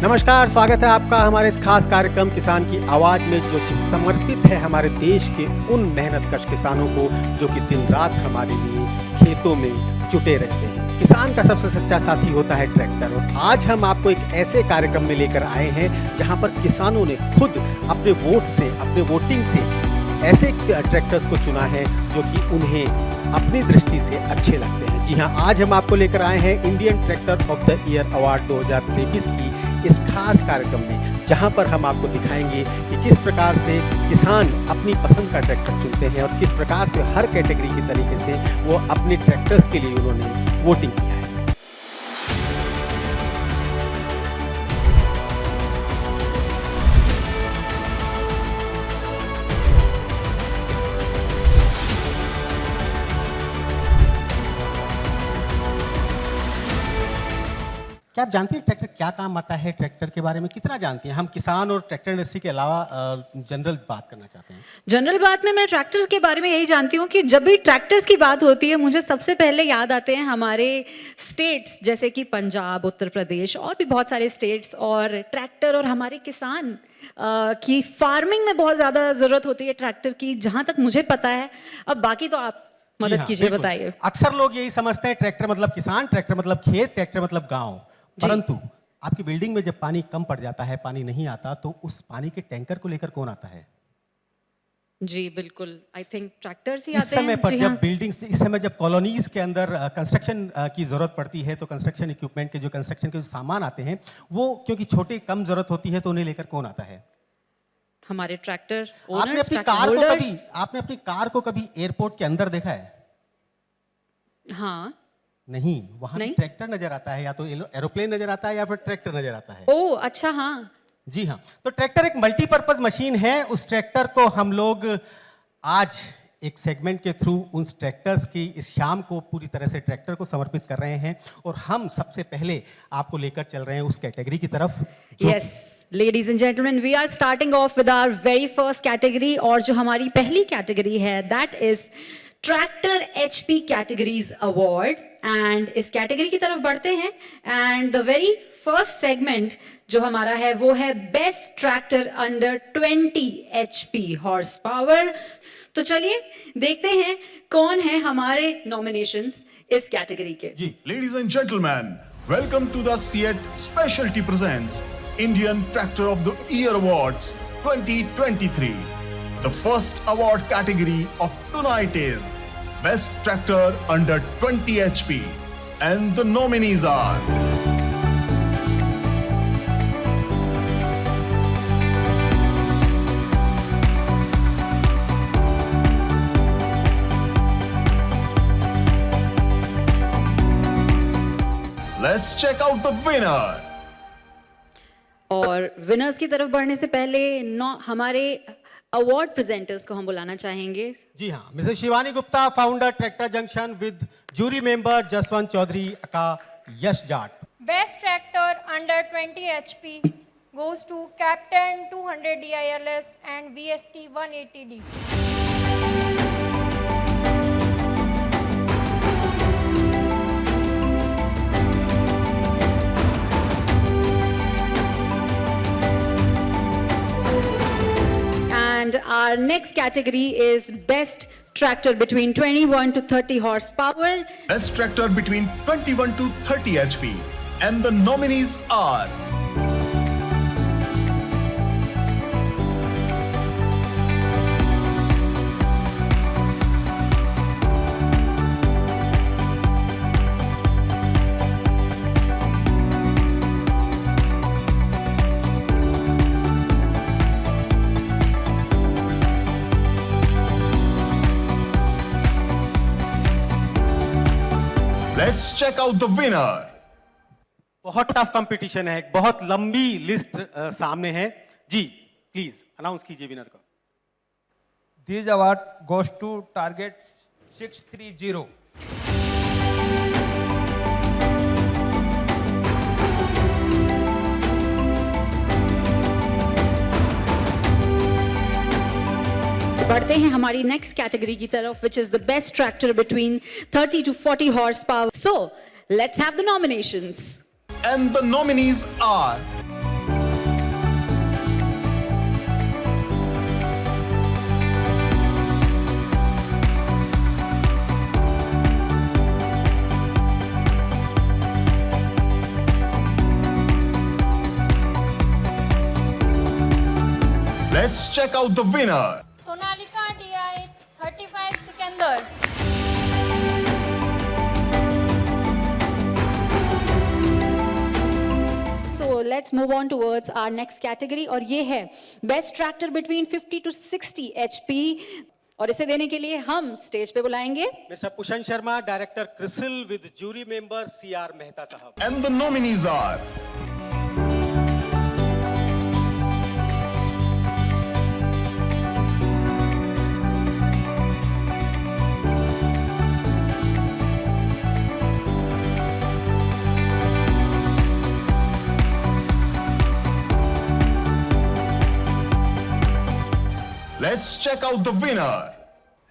नमस्कार, स्वागत है आपका हमारे इस खास कार्यक्रम किसान की आवाज़ में, जो कि समर्पित है हमारे देश के उन मेहनतकश किसानों को जो कि दिन रात हमारे लिए खेतों में जुटे रहते हैं। किसान का सबसे सच्चा साथी होता है ट्रैक्टर। और आज हम आपको एक ऐसे कार्यक्रम में लेकर आए हैं जहां पर किसानों ने खुद अपने वोट से, अपने वोटिंग से ऐसे ट्रैक्टर्स को चुना है जो कि उन्हें अपनी दृष्टि से अच्छे लगते हैं। जी हाँ, आज हम आपको लेकर आए हैं Indian tractor of the year award 2023 की इस खास कार्यक्रम में, जहां पर हम आपको दिखाएंगे कि किस प्रकार से किसान अपनी पसंद का ट्रैक्टर चुनते हैं और किस प्रकार से हर कैटेगरी की तरीके से वो अपने ट्रैक्टर्स के लिए उन्होंने वोटिंग किया है। क्या आप जानते हैं ट्रैक्टर क्या काम आता है? ट्रैक्टर के बारे में कितना जानते हैं? हम किसान और ट्रैक्टर इंडस्ट्री के अलावा जनरल बात करना चाहते हैं। जनरल बात में मैं ट्रैक्टर्स के बारे में यही जानती हूँ कि जब भी ट्रैक्टर्स की बात होती है मुझे सबसे पहले याद आते हैं हमारे स्टेट्स, जैसे कि पंजाब, उत्तर प्रदेश और भी बहुत सारे स्टेट्स। और ट्रैक्टर और हमारे किसान की फार्मिंग में बहुत ज़्यादा ज़रूरत होती है ट्रैक्टर की, जहाँ तक मुझे पता है। अब बाकी तो आप मदद कीजिए, बताइए। अक्सर लोग यही समझते हैं ट्रैक्टर मतलब किसान, ट्रैक्टर मतलब खेत, ट्रैक्टर मतलब गाँव। परंतु आपकी बिल्डिंग में जब पानी कम पड़ जाता है, पानी नहीं आता, तो उस पानी के टैंकर को लेकर कौन आता है? जी बिल्कुल, आई थिंक ट्रैक्टर्स ही इस आते हैं। समय पर जब बिल्डिंग्स, इस समय जब कॉलोनीज के अंदर कंस्ट्रक्शन की जरूरत पड़ती है, तो कंस्ट्रक्शन इक्विपमेंट के जो कंस्ट्रक्शन के जो सामान आते हैं, वो क्योंकि छोटे कम जरूरत होती है, तो उन्हें लेकर कौन आता है? हमारे ट्रैक्टर आपने ओनर्स, आपने अपनी कार को कभी एयरपोर्ट के अंदर देखा है? हाँ। नहीं, वहां ट्रैक्टर नजर आता है, या तो एरोप्लेन नजर आता है या फिर ट्रैक्टर नजर आता है। ओह अच्छा, हाँ जी हाँ। तो ट्रैक्टर एक मल्टीपर्पज मशीन है। उस ट्रैक्टर को हम लोग आज एक सेगमेंट के थ्रू उन ट्रैक्टर्स की इस शाम को पूरी तरह से ट्रैक्टर को समर्पित कर रहे हैं। और हम सबसे पहले आपको लेकर चल रहे हैं उस कैटेगरी की तरफ। Yes ladies and gentleman, we are starting off with our very first category. और जो हमारी पहली कैटेगरी है that is tractor HP categories award. And इस कैटेगरी की तरफ बढ़ते हैं। And the very first segment जो हमारा है वो है best tractor under 20 HP horse power. तो चलिए देखते हैं कौन है हमारे नॉमिनेशंस इस कैटेगरी के। जी, ladies and gentleman, welcome to the CEAT speciality presents Indian tractor of the year awards 2023. The first award category of tonight is Best Tractor under 20 HP, and the nominees are Let's check out the winner. और winners की तरफ बढ़ने से पहले हमारे award presenters को हम बुलाना चाहेंगे। जी हाँ, Mrs Shivani Gupta, founder tractor junction, with jury member Jaswant Chaudhary का Yash Jat. Best tractor under 20 HP goes to Captain 200 DILS and VST 180D. And our next category is best tractor between 21 to 30 horsepower. Best Tractor between 21 to 30 HP, and the nominees are Let's check out the winner. बहुत tough competition है, बहुत लंबी list सामने है। जी please announce कीजिए winner का। This award goes to Target 630. बढ़ते हैं हमारी नेक्स्ट कैटेगरी की तरफ, which is the best tractor between 30 to 40 horsepower. So let's have the nominations. And the nominees are Let's check out the winner. Sonalika DI 35 Sikandar. So let's move on towards our next category और ये है Best Tractor between 50 to 60 HP और इसे देने के लिए हम stage पे बुलाएंगे mister Pushan Sharma, director CRISIL with jury member CR Mehta साहब। And the nominees are Let's check out the winner.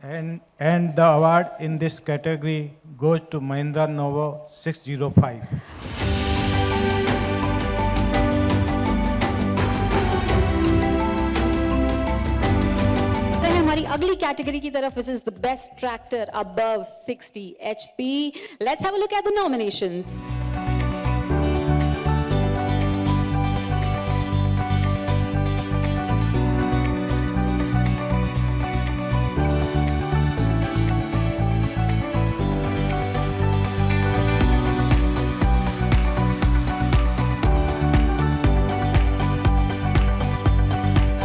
And the award in this category goes to Mahindra Novo 605. है हमारी अगली कैटेगरी की तरफ which is the best tractor above 60 HP. Let's have a look at the nominations.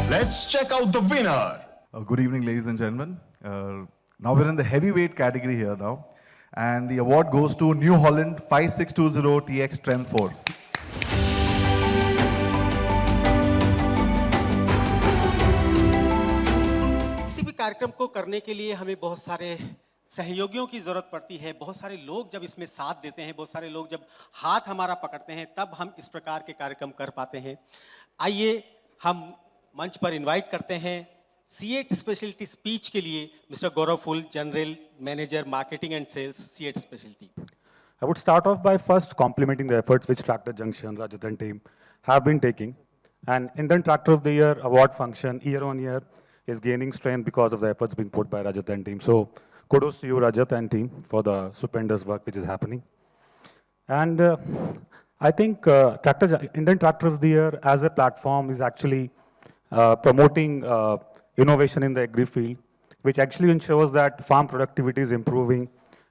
Let's check out the winner. Good evening, ladies and gentlemen. Now we're in the heavyweight category here now. And the award goes to New Holland 5620 TX Trem 4. किसी भी कार्यक्रम को करने के लिए हमें बहुत सारे सहयोगियों की जरूरत पड़ती है। बहुत सारे लोग जब इसमें साथ देते हैं, बहुत सारे लोग जब हाथ हमारा पकड़ते हैं, तब हम इस प्रकार के कार्यक्रम कर पाते हैं। आइए हम मंच पर इनवाइट करते हैं सीएट स्पेशलिटी स्पीच के लिए Mr Gaurav Phull, general manager marketing and sales, CEAT speciality. I would start off by first complimenting the efforts which Tractor Junction, Rajat and team have been taking. And Indian Tractor of the Year award function year on year is gaining strength because of the efforts being put by Rajat and team. So kudos to you, Rajat and team, for the stupendous work which is happening. And I think Indian Tractor of the Year as a platform is actually promoting innovation in the agri field, which actually ensures that farm productivity is improving,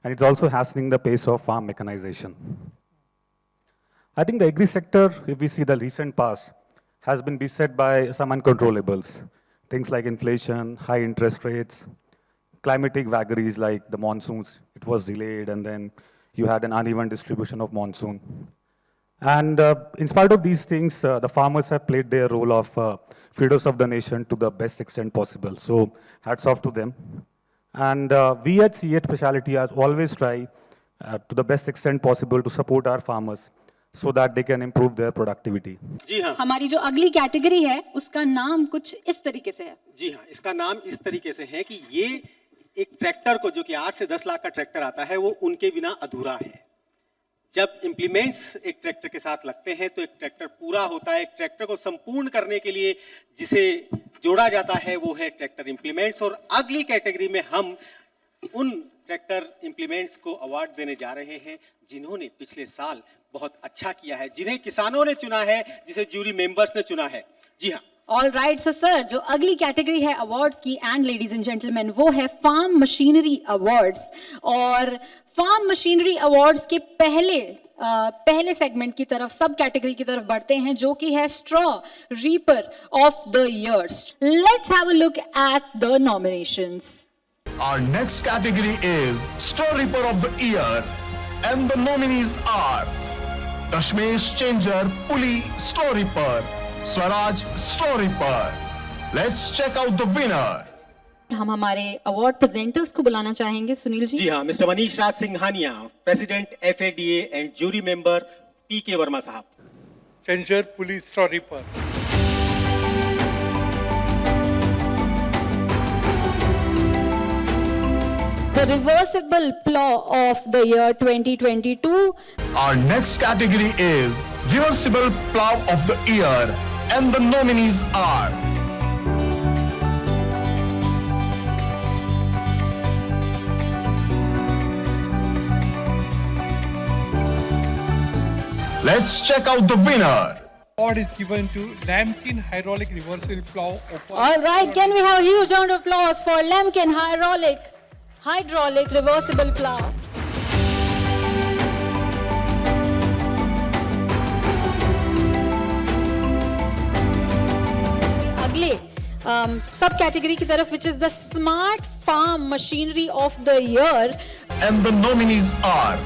and it's also hastening the pace of farm mechanization. I think the agri sector, if we see the recent past, has been beset by some uncontrollables. Things like inflation, high interest rates, climatic vagaries like the monsoons, it was delayed, and then you had an uneven distribution of monsoon. And in spite of these things, the farmers have played their role of feeders of the nation to the best extent possible. So hats off to them. And we at CEAT Specialty always try to the best extent possible to support our farmers so that they can improve their productivity. जी हाँ, हमारी जो अगली category है उसका नाम कुछ इस तरीके से है। जी हाँ, इसका नाम इस तरीके से है कि ये एक ट्रैक्टर को, जो कि 8 से 10 लाख का ट्रैक्टर आता है, वो उनके बिना अधूरा है। जब इम्प्लीमेंट्स एक ट्रैक्टर के साथ लगते हैं तो एक ट्रैक्टर पूरा होता है। एक ट्रैक्टर को संपूर्ण करने के लिए जिसे जोड़ा जाता है वो है ट्रैक्टर इम्प्लीमेंट्स। और अगली कैटेगरी में हम उन ट्रैक्टर इम्प्लीमेंट्स को अवार्ड देने जा रहे हैं जिन्होंने पिछले साल बहुत अच्छा किया है, जिन्हें किसानों ने चुना है, जिसे जूरी मेंबर्स ने चुना है। जी हाँ, ऑल राइट, सो सर, जो अगली कैटेगरी है अवार्ड्स की एंड लेडीज एंड जेंटलमैन, वो है फार्म मशीनरी अवार्ड्स। और फार्म मशीनरी अवार्ड्स के पहले सेगमेंट की तरफ, सब कैटेगरी की तरफ बढ़ते हैं, जो कि है straw reaper of the year. Let's have a look at the nominations. Our next category is Straw Reaper of the Year, and the nominees are Kashmesh Changer Puli Straw Reaper, Swaraj Straw Reaper. Let's check out the winner. हम हमारे award presenters को बुलाना चाहेंगे। सुनील जी। जी हाँ, Mr Manish Raj Singhania, president FADA and jury member PK Verma साहब। Changer Police Straw Reaper. The reversible plow of the year 2022. Our next category is Reversible Plow of the Year, and the nominees are Let's check out the winner. Award is given to Lamkin Hydraulic Reversible Plow. All right, can we have a huge round of applause for Lemken Hydraulic Reversible Plow. अगले सब category की तरफ, which is the Smart Farm Machinery of the Year. And the nominees are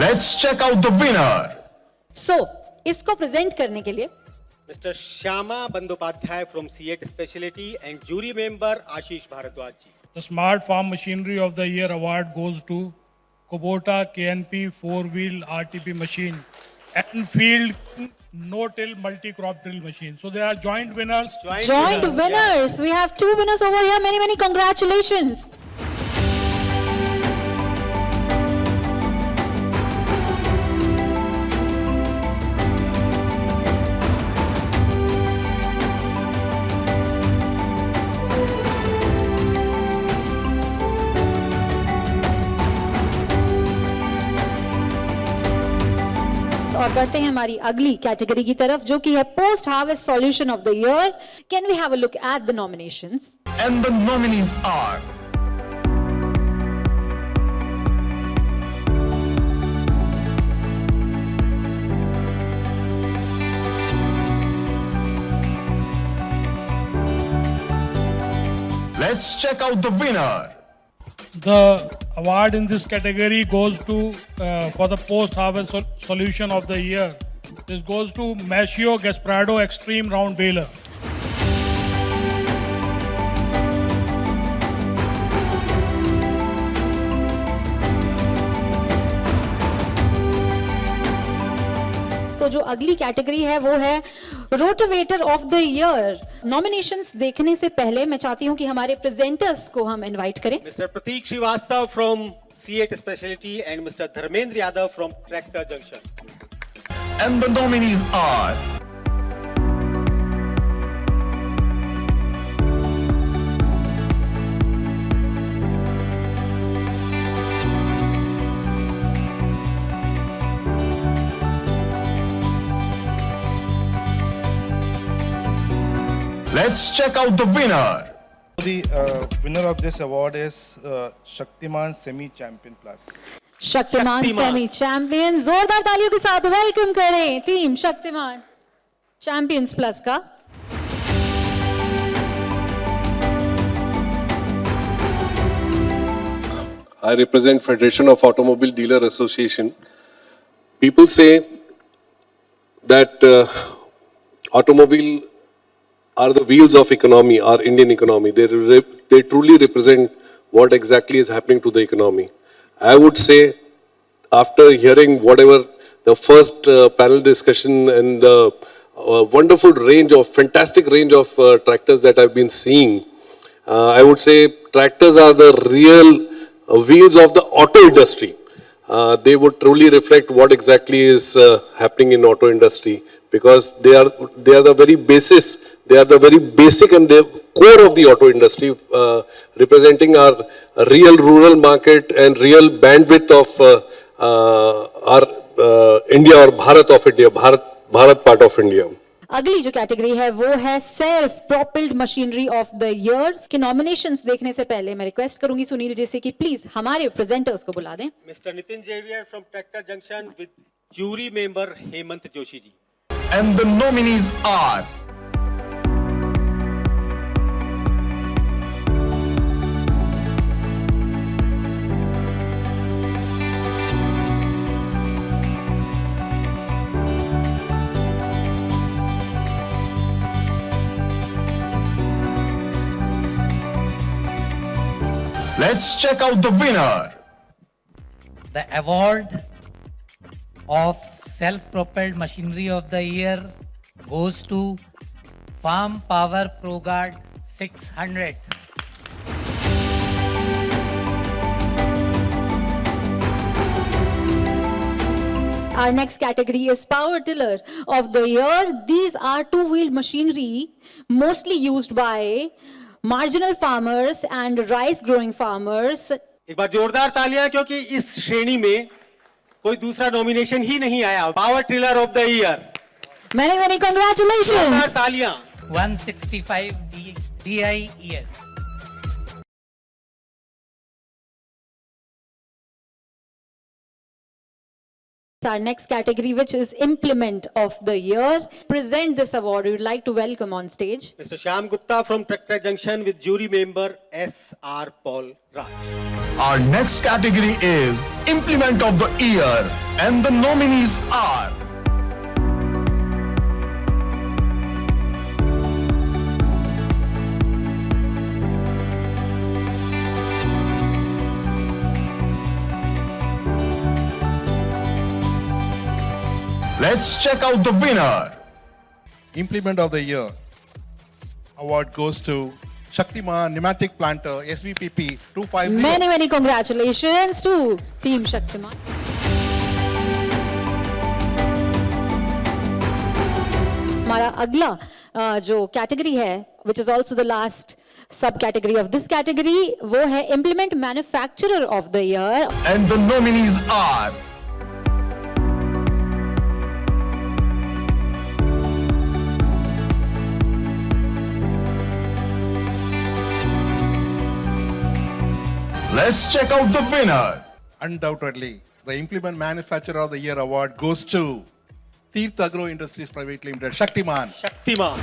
Let's check out the winner. So, इसको present करने के लिए Mr Shyama Bandopadhyay from CEAT speciality and jury member Ashish Bhardwaj ji. The Smart Farm Machinery of the Year award goes to Kubota KNP 4-wheel RTP machine and Field no-till multi-crop drill machine. So they are joint winners. joint winners. We have two winners over here. Many congratulations. और बढ़ते हैं हमारी अगली category की तरफ, जो कि है post harvest solution of the year. Can we have a look at the nominations? And the nominees are Let's check out the winner. The award in this category goes to for the post-harvest solution of the year. This goes to Mascio Gaspardo Extreme Round Baler. तो जो अगली category है वो है rotavator of the year. Nominations देखने से पहले मैं चाहती हूं कि हमारे प्रेजेंटर्स को हम इनवाइट करें. Mr Prateek Shrivastava from CEAT speciality and Mr Dharmendra Yadav from tractor junction. And the nominees are Let's check out the winner. The winner of this award is Shaktiman Semi Champion Plus. Shaktimaan semi champion. जोरदार तालियों के साथ welcome करें team Shaktimaan champions plus का. I represent Federation of Automobile Dealer Association. People say that automobile are the wheels of economy, our Indian economy. They truly represent what exactly is happening to the economy. I would say, after hearing whatever the first panel discussion and the wonderful range of, fantastic range of tractors that I've been seeing, I would say tractors are the real wheels of the auto industry. They would truly reflect what exactly is happening in auto industry, because they are the very basis, they are the very basic and the core of the auto industry, representing our real rural market and real bandwidth of our India or Bharat of India, Bharat part of India. अगली जो category है वो है self propelled machinery of the year के. Nominations देखने से पहले मैं रिक्वेस्ट करूंगी सुनील जी से कि प्लीज हमारे प्रेजेंटर्स को बुला दें. Mr Nitin Xavier from tractor junction with jury member Hemant Joshi ji. And the nominees are Let's check out the winner. The award of self-propelled machinery of the year goes to Farm Power ProGuard 600. our next category is power tiller of the year. These are two-wheeled machinery mostly used by marginal farmers and rice-growing farmers. एक बार जोरदार तालियां, क्योंकि इस श्रेणी में कोई दूसरा nomination ही नहीं आया. Power tiller of the year. Many, many congratulations. जोरदार तालियां. 165 DIES. Our next category, which is implement of the year. Present this award, we would like to welcome on stage Mr. Shyam Gupta from Tractor Junction with jury member S.R. Paul Raj. Our next category is Implement of the Year, and the nominees are Let's check out the winner. Implement of the Year award goes to Shaktiman Pneumatic Planter SVPP 250. Many, many congratulations to Team Shaktiman. हमारा अगला जो category है, which is also the last subcategory of this category, वो है Implement Manufacturer of the Year. And the nominees are Let's check out the winner. Undoubtedly, the Implement Manufacturer of the Year award goes to Tirth Agro Industries Private Limited, Shaktiman. Shaktimaan.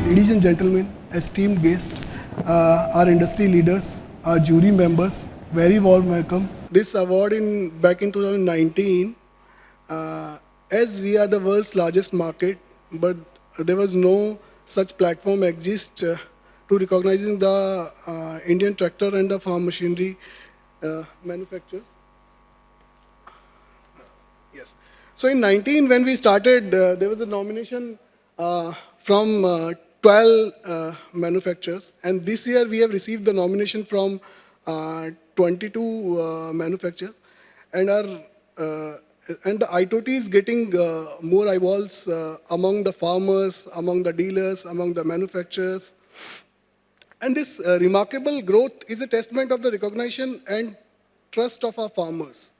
Ladies and gentlemen, esteemed guests, our industry leaders, our jury members, very warm welcome. This award back in 2019, as we are the world's largest market, but there was no such platform exist to recognizing the Indian tractor and the farm machinery manufacturers. Yes. So in 19, when we started, there was a nomination from 12 manufacturers, and this year we have received the nomination from 22 manufacturers, and the ITOT is getting more eyeballs among the farmers, among the dealers, among the manufacturers. And this remarkable growth is a testament of the recognition and trust of our farmers,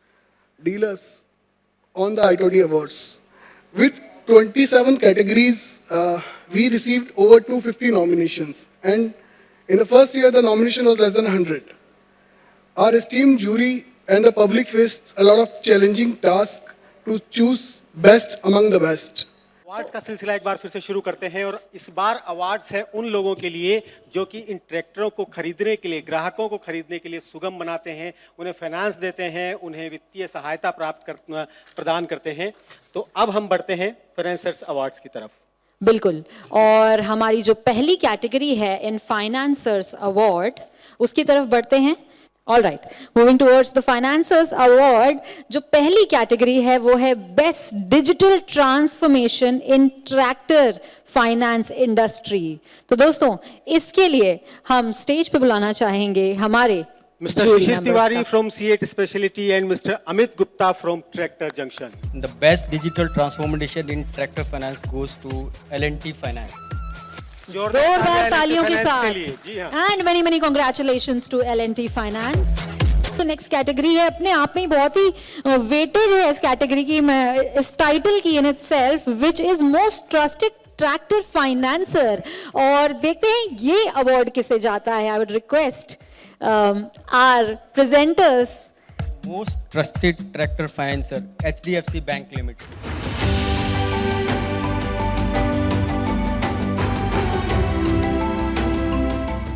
dealers on the ITOT awards. With 27 categories, we received over 250 nominations. And in the first year, the nomination was less than 100. Our esteemed jury and the public faced a lot of challenging tasks to choose best among the best. Awards का सिलसिला एक बार फिर से शुरू करते हैं, और इस बार अवार्ड्स है उन लोगों के लिए जो कि इन ट्रैक्टरों को खरीदने के लिए, ग्राहकों को खरीदने के लिए सुगम बनाते हैं, उन्हें फाइनेंस देते हैं, उन्हें वित्तीय सहायता प्रदान करते हैं. तो अब हम बढ़ते हैं फाइनेंसर्स अवार्ड्स की तरफ. बिल्कुल. और हमारी जो पहली कैटेगरी है इन फाइनेंसर्स अवार्ड, उसकी तरफ बढ़ते हैं. All right, moving towards the Financers Award, जो पहली कैटेगरी है वो है Best Digital Transformation in Tractor Finance Industry. तो दोस्तों, इसके लिए हम स्टेज पे बुलाना चाहेंगे हमारे Mr. Shishir Tiwari from C8 Specialty and Mr. Amit Gupta from Tractor Junction. The Best Digital Transformation in Tractor Finance goes to L&T Finance. जोरदार तालियों के साथ. And many many congratulations to L&T Finance. तो next category है, अपने आप में बहुत ही वेटेज है इस कैटेगरी की, इस टाइटल की in itself, which is most trusted tractor financer. और देखते हैं ये अवार्ड किसे जाता है. I would request our presenters. Most Trusted Tractor Financer, HDFC Bank Limited.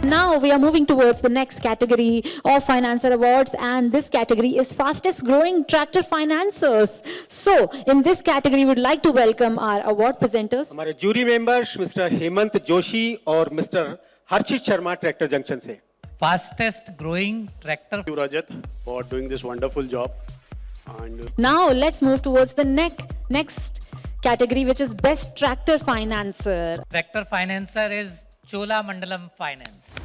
Now we are moving towards the next category of Financer Awards, and this category is fastest growing tractor financers. So in this category, we would like to welcome our award presenters. हमारे jury members Mr Hemant Joshi और Mr Harshit Sharma tractor junction से. Fastest growing tractor. Rajat for doing this wonderful job. And Now let's move towards the next category, which is Best Tractor Financer. Tractor Financer is Chola Mandalam Finance.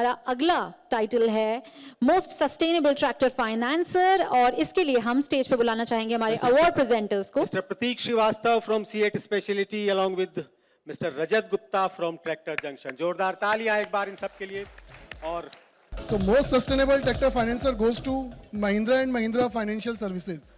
हमारा अगला title है most sustainable tractor financer, और इसके लिए हम stage पे बुलाना चाहेंगे हमारे अवार्ड प्रेजेंटर्स को। Mr. Prateek Srivastava from C8 Specialty along with Mr. Rajat Gupta from Tractor Junction. जोरदार तालियां एक बार इन सब के लिए। और So most sustainable tractor financer goes to Mahindra and Mahindra Financial Services.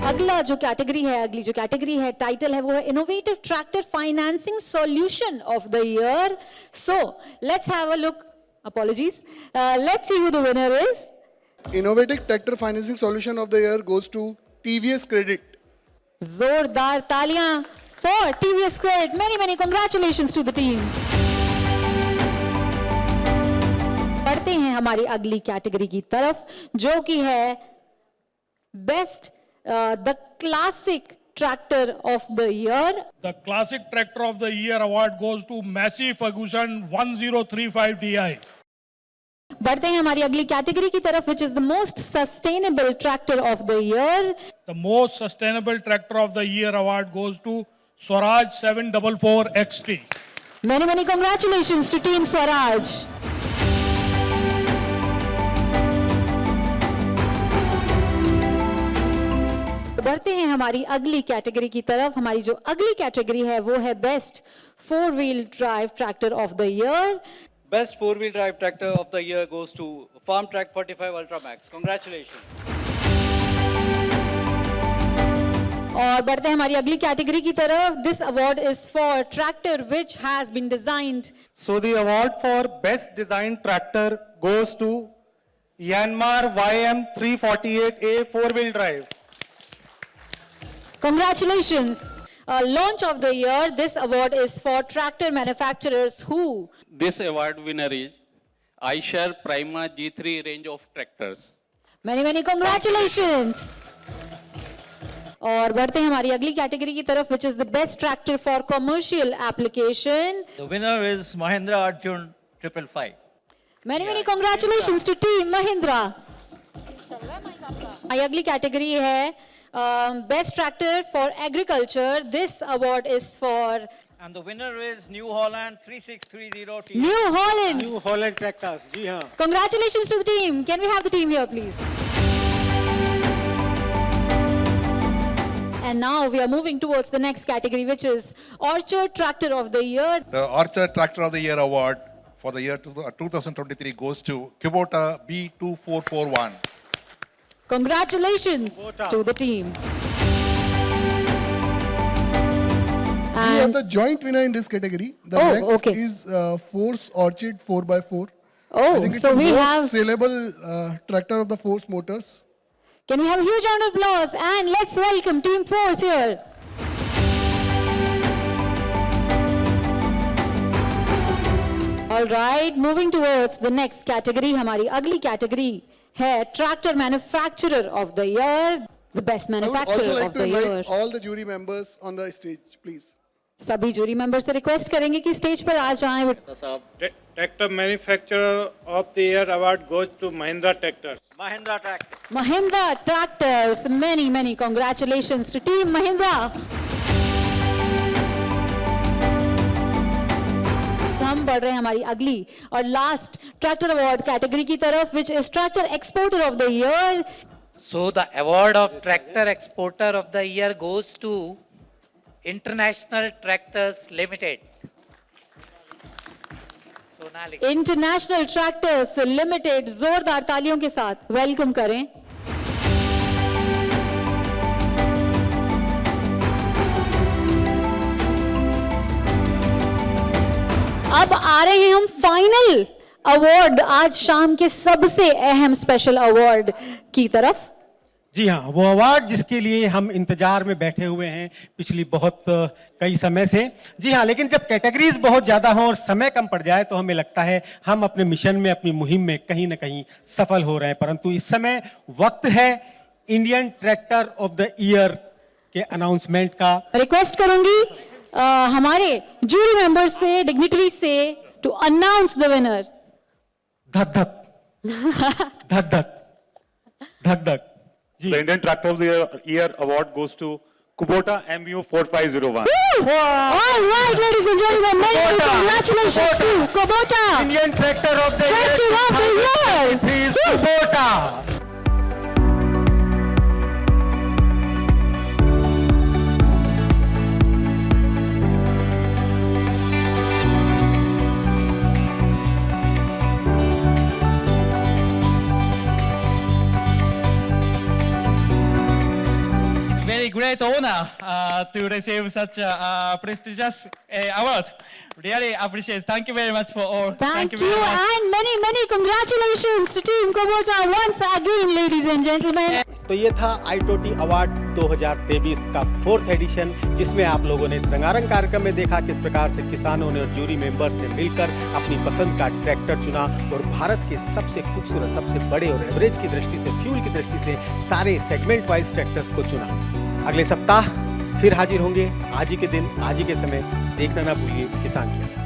अगला जो कैटेगरी है, अगली जो कैटेगरी है, टाइटल है, वो है innovative tractor financing solution of the year. So let's have a look, apologies, let's see who the winner is. Innovative tractor financing solution of the year goes to TVS Credit. जोरदार तालियां for TVS Credit. Many congratulations to the team. बढ़ते हैं हमारी अगली category की तरफ, जो कि है best the classic tractor of the year. The Classic Tractor of the Year award goes to Massey Ferguson 1035 DI. बढ़ते हैं हमारी अगली कैटेगरी की तरफ, which is the most sustainable tractor of the year. The most sustainable tractor of the year award goes to Swaraj 744 XT. Many congratulations to Team Swaraj. बढ़ते हैं हमारी अगली कैटेगरी की तरफ। हमारी जो अगली कैटेगरी है वो है best 4-wheel drive tractor of the year. Best 4-wheel drive tractor of the year goes to Farm Track 45 Ultra Max. Congratulations. और बढ़ते हैं हमारी अगली कैटेगरी की तरफ। This award is for tractor which has been designed. So the award for best design tractor goes to Yanmar YM 348A 4-wheel drive. Congratulations. Launch of the year. This award is for tractor manufacturers who. This award winner is Eicher Prima G3 range of tractors. Many congratulations. और बढ़ते हैं हमारी अगली category की तरफ, which is the best tractor for commercial application. The winner is Mahindra Arjun 555. Many congratulations to Team Mahindra. हमारी अगली category है best tractor for agriculture. This award is for. And the winner is New Holland 3630 T. New Holland tractors, जी हाँ। Congratulations to the team. Can we have the team here, please? And now we are moving towards the next category, which is Orchard Tractor of the Year. The Orchard Tractor of the Year award for the year 2023 goes to Kubota B2441. Congratulations to the team. We have the joint winner in this category. The next is Force Orchid 4x4. I think it's so the we most have saleable tractor of the Force Motors. Can we have a huge round of applause and let's welcome Team Force here. All right, moving towards the next category. हमारी अगली category है Tractor Manufacturer of the Year, the best I would also manufacturer like of to the year. invite all the jury members on the stage, please. सभी jury member से request करेंगे कि stage पर आ जाएं। Tractor Manufacturer of the Year award goes to Mahindra Tractors. Mahindra Tractor. Mahindra Tractors. Many congratulations to Team Mahindra. हम बढ़ रहे हैं हमारी अगली और लास्ट ट्रैक्टर अवार्ड कैटेगरी की तरफ, which is Tractor Exporter of the Year. So the award of Tractor Exporter of the Year goes to International Tractors Limited. Sonalika. International Tractors Limited. जोरदार तालियों के साथ वेलकम करें। अब आ रहे हैं हम फाइनल अवार्ड, आज शाम के सबसे अहम स्पेशल अवार्ड की तरफ। जी हाँ, वो अवार्ड जिसके लिए हम इंतजार में बैठे हुए हैं पिछली बहुत कई समय से। जी हाँ, लेकिन जब कैटेगरीज बहुत ज्यादा हों और समय कम पड़ जाए तो हमें लगता है हम अपने मिशन में, अपनी मुहिम में कहीं ना कहीं सफल हो रहे हैं, परंतु इस समय वक्त है Indian tractor of the year के अनाउंसमेंट का। रिक्वेस्ट करूंगी हमारे जूरी मेंबर से, डिग्निटरी से, टू अनाउंस द विनर। धक धक धक धक। धक धक. The Indian Tractor of the Year award goes to Kubota MU 4501. All right, ladies and gentlemen, many congratulations to Kubota. Indian Tractor of the Tractor of the Year. is Kubota. Very great honor to receive such a prestigious award. Really appreciate. Thank you very much for all. Thank you, very much. and many congratulations to Team Kubota once again, ladies and gentlemen. तो ये था ITOT award 2023 का 4th addition, जिसमें आप लोगों ने इस रंगारंग कार्यक्रम में देखा किस प्रकार से किसानों ने और जूरी मेंबर्स ने मिलकर अपनी पसंद का ट्रैक्टर चुना और भारत के सबसे खूबसूरत, सबसे बड़े और एवरेज की दृष्टि से, फ्यूल की दृष्टि से सारे सेगमेंट वाइज ट्रैक्टर्स को चुना। अगले सप्ताह फिर हाजिर होंगे, आज ही के दिन, आज ही के समय। देखना ना भूलिए किसान की।